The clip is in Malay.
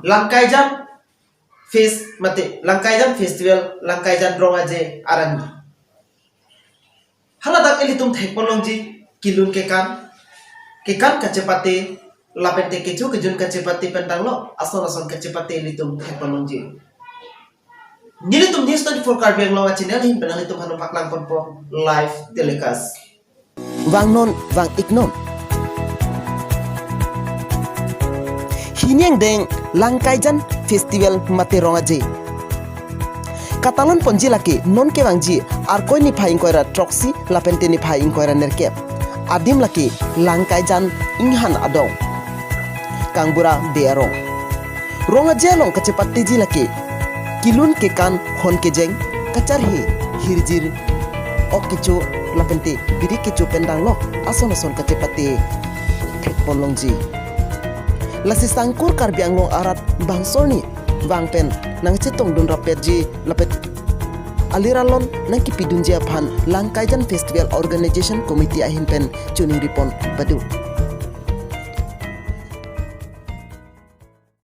Langkaijan Fest mate Langkaijan Festival Langkaijan Rongaje arani haladak elitum teknologi kilun kekan kacepate lapente kecu kejun kacepate pentanglo ason kacepate elitum teknologi nilitum news 24 Karbiang Lawa channel him penalitum hanu paklang konpo live telecast wangnon wang ignon Hiniang deng Langkaijan Festival mate rongaje Katalon ponji laki non ke wangji arkoi ni phaing koira troxy lapente ni phaing koira nerkep adim laki Langkaijan inghan adong kangbura bearong rongaje long kecepat teji laki kilun kekan hon kejeng kacarhi hirjir ok kecu lapente biri kecu pendang lok ason kacepate polongji Lasi sangkur Karbiang long arat bangsoni wangpen nang cetong dun rapetji lapet aliralon nang kipidunjia phan Langkaijan Festival Organization Committee ahin pen chuning ripon badu